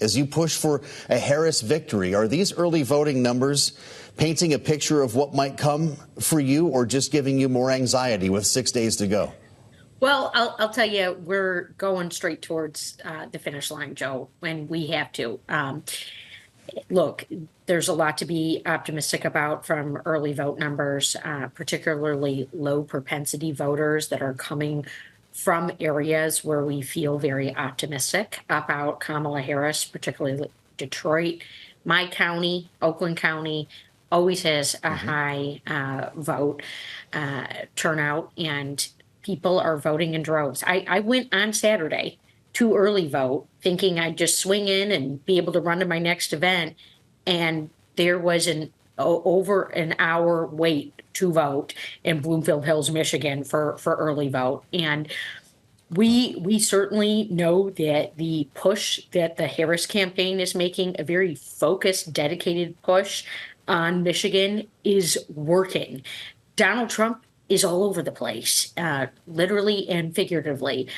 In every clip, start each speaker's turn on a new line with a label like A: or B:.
A: as you push for a Harris victory. Are these early voting numbers painting a picture of what might come for you, or just giving you more anxiety with 6 days to go?
B: Well, I'll tell you, we're going straight towards the finish line, Joe, when we have to. Look, there's a lot to be optimistic about from early vote numbers, particularly low propensity voters that are coming from areas where we feel very optimistic about Kamala Harris, particularly Detroit. My county, Oakland County, always has a high vote turnout, and people are voting in droves. I went on Saturday to early vote thinking I'd just swing in and be able to run to my next event. And there was over an hour wait to vote in Bloomfield Hills, Michigan for early vote. And we certainly know that the push that the Harris campaign is making, a very focused, dedicated push on Michigan, is working. Donald Trump is all over the place, literally and figuratively.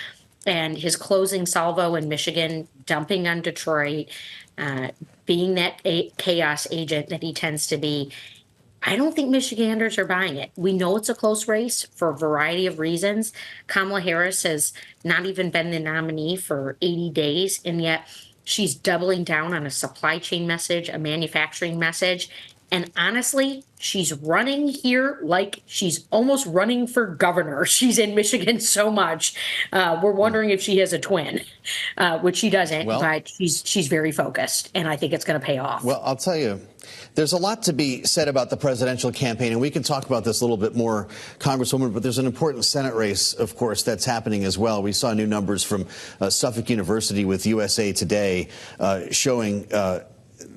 B: And his closing salvo in Michigan, dumping on Detroit, being that chaos agent that he tends to be, I don't think Michiganders are buying it. We know it's a close race for a variety of reasons. Kamala Harris has not even been the nominee for 80 days, and yet she's doubling down on a supply chain message, a manufacturing message. And honestly, she's running here like she's almost running for governor. She's in Michigan so much. We're wondering if she has a twin, which she doesn't, but she's very focused, and I think it's going to pay off.
A: Well, I'll tell you, there's a lot to be said about the presidential campaign, and we can talk about this a little bit more, Congresswoman, but there's an important Senate race, of course, that's happening as well. We saw new numbers from Suffolk University with USA Today showing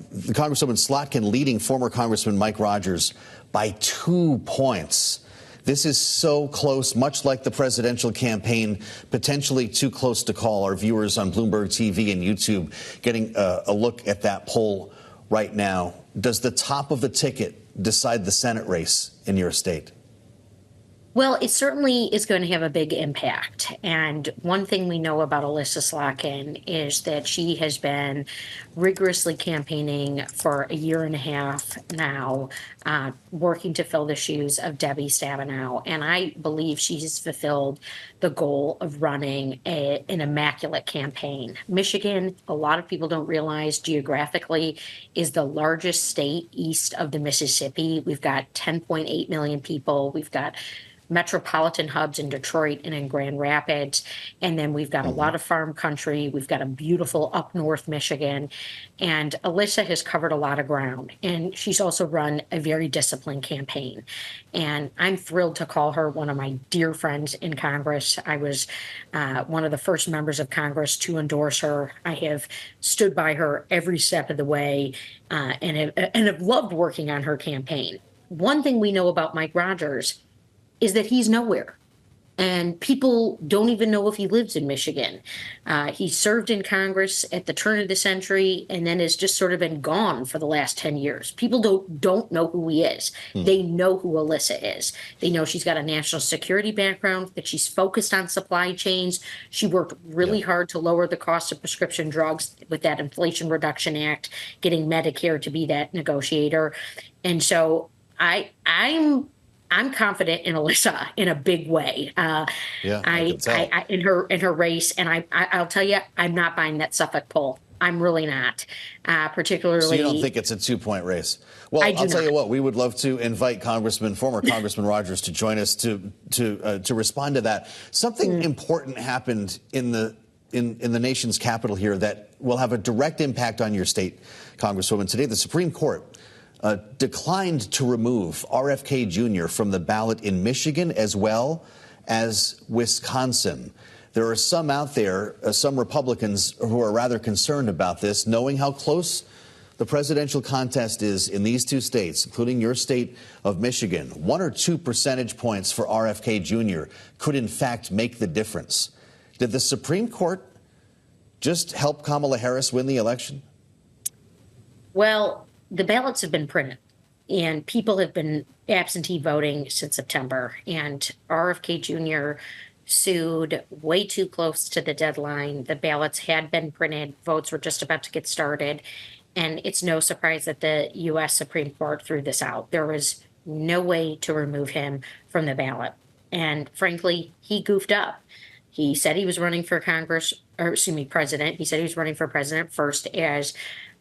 A: the Congresswoman Slotkin leading former Congressman Mike Rogers by 2 points. This is so close, much like the presidential campaign, potentially too close to call. Our viewers on Bloomberg TV and YouTube getting a look at that poll right now. Does the top of the ticket decide the Senate race in your state?
B: Well, it certainly is going to have a big impact. And one thing we know about Alyssa Slotkin is that she has been rigorously campaigning for a year and a half now, working to fill the shoes of Debbie Stabenow. And I believe she's fulfilled the goal of running an immaculate campaign. Michigan, a lot of people don't realize geographically, is the largest state east of the Mississippi. We've got 10.8 million people. We've got metropolitan hubs in Detroit and in Grand Rapids. And then we've got a lot of farm country. We've got a beautiful up north Michigan. And Alyssa has covered a lot of ground. And she's also run a very disciplined campaign. And I'm thrilled to call her one of my dear friends in Congress. I was one of the first members of Congress to endorse her. I have stood by her every step of the way and have loved working on her campaign. One thing we know about Mike Rogers is that he's nowhere. And people don't even know if he lives in Michigan. He served in Congress at the turn of the century and then has just sort of been gone for the last 10 years. People don't know who he is. They know who Alyssa is. They know she's got a national security background, that she's focused on supply chains. She worked really hard to lower the cost of prescription drugs with that Inflation Reduction Act, getting Medicare to be that negotiator. And so I'm confident in Alyssa in a big way. In her race, and I'll tell you, I'm not buying that Suffolk poll. I'm really not, particularly.
A: So you don't think it's a 2-point race? Well, I'll tell you what. We would love to invite former Congressman Rogers to join us to respond to that. Something important happened in the nation's capital here that will have a direct impact on your state, Congresswoman. Today, the Supreme Court declined to remove RFK Jr. from the ballot in Michigan as well as Wisconsin. There are some out there, some Republicans who are rather concerned about this, knowing how close the presidential contest is in these two states, including your state of Michigan. 1 or 2 percentage points for RFK Jr. could, in fact, make the difference. Did the Supreme Court just help Kamala Harris win the election?
B: Well, the ballots have been printed, and people have been absentee voting since September. And RFK Jr. sued way too close to the deadline. The ballots had been printed, votes were just about to get started. And it's no surprise that the U.S. Supreme Court threw this out. There was no way to remove him from the ballot. And frankly, he goofed up. He said he was running for Congress, or excuse me, president. He said he was running for president first as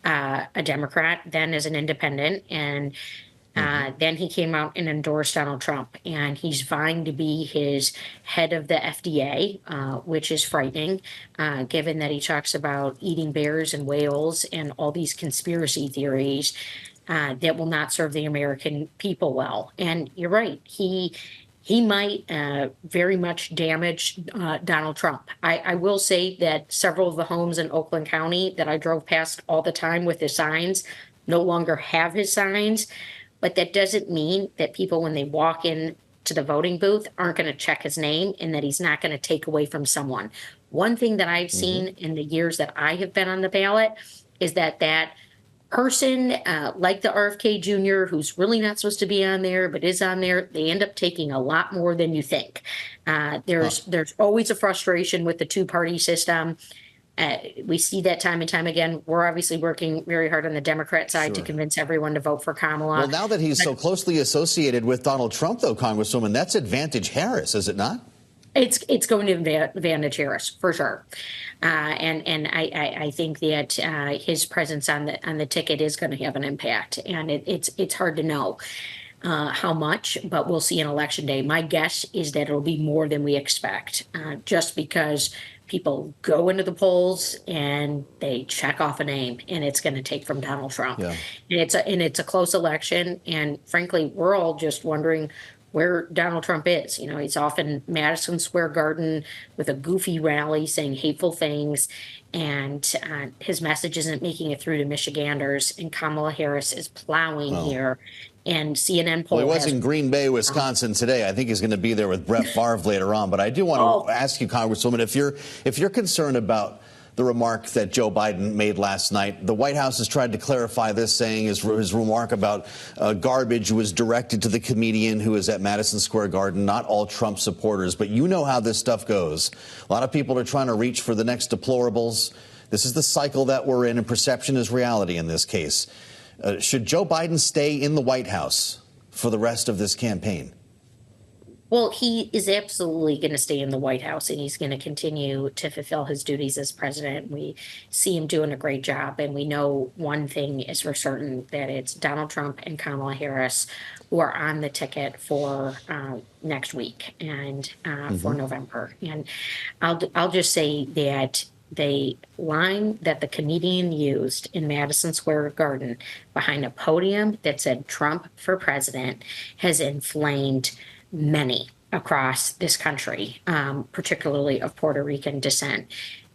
B: a Democrat, then as an independent. And then he came out and endorsed Donald Trump, and he's vying to be his head of the FDA, which is frightening, given that he talks about eating bears and whales and all these conspiracy theories that will not serve the American people well. And you're right, he might very much damage Donald Trump. I will say that several of the homes in Oakland County that I drove past all the time with his signs no longer have his signs. But that doesn't mean that people, when they walk in to the voting booth, aren't going to check his name and that he's not going to take away from someone. One thing that I've seen in the years that I have been on the ballot is that person, like the RFK Jr., who's really not supposed to be on there, but is on there, they end up taking a lot more than you think. There's always a frustration with the two-party system. We see that time and time again. We're obviously working very hard on the Democrat side to convince everyone to vote for Kamala.
A: Well, now that he's so closely associated with Donald Trump, though, Congresswoman, that's advantage Harris, is it not?
B: It's going to advantage Harris for sure, and I think that his presence on the ticket is going to have an impact, and it's hard to know how much, but we'll see on Election Day. My guess is that it'll be more than we expect, just because people go into the polls and they check off a name, and it's going to take from Donald Trump. Yeah. And it's a close election, and frankly, we're all just wondering where Donald Trump is. You know, he's off in Madison Square Garden with a goofy rally saying hateful things, and his message isn't making it through to Michiganders, and Kamala Harris is plowing here. And CNN poll.
A: Well, he was in Green Bay, Wisconsin today. I think he's going to be there with Brett Favre later on. But I do want to ask you, Congresswoman, if you're concerned about the remark that Joe Biden made last night. The White House has tried to clarify this, saying his remark about garbage was directed to the comedian who is at Madison Square Garden, not all Trump supporters. But you know how this stuff goes. A lot of people are trying to reach for the next deplorables. This is the cycle that we're in, and perception is reality in this case. Should Joe Biden stay in the White House for the rest of this campaign?
B: Well, he is absolutely going to stay in the White House, and he's going to continue to fulfill his duties as president. We see him doing a great job, and we know one thing is for certain, that it's Donald Trump and Kamala Harris who are on the ticket for next week and for November. And I'll just say that the line that the comedian used in Madison Square Garden behind a podium that said Trump for president has inflamed many across this country, particularly of Puerto Rican descent.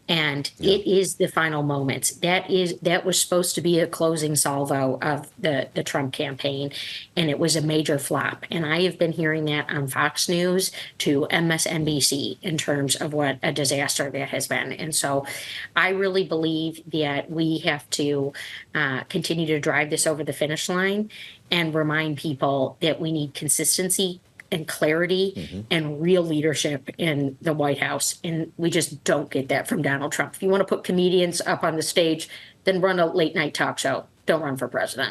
B: And it is the final moments. That was supposed to be a closing salvo of the Trump campaign, and it was a major flop. And I have been hearing that on Fox News to MSNBC in terms of what a disaster that has been. And so I really believe that we have to continue to drive this over the finish line and remind people that we need consistency and clarity and real leadership in the White House. And we just don't get that from Donald Trump. If you want to put comedians up on the stage, then run a late night talk show. Don't run for president.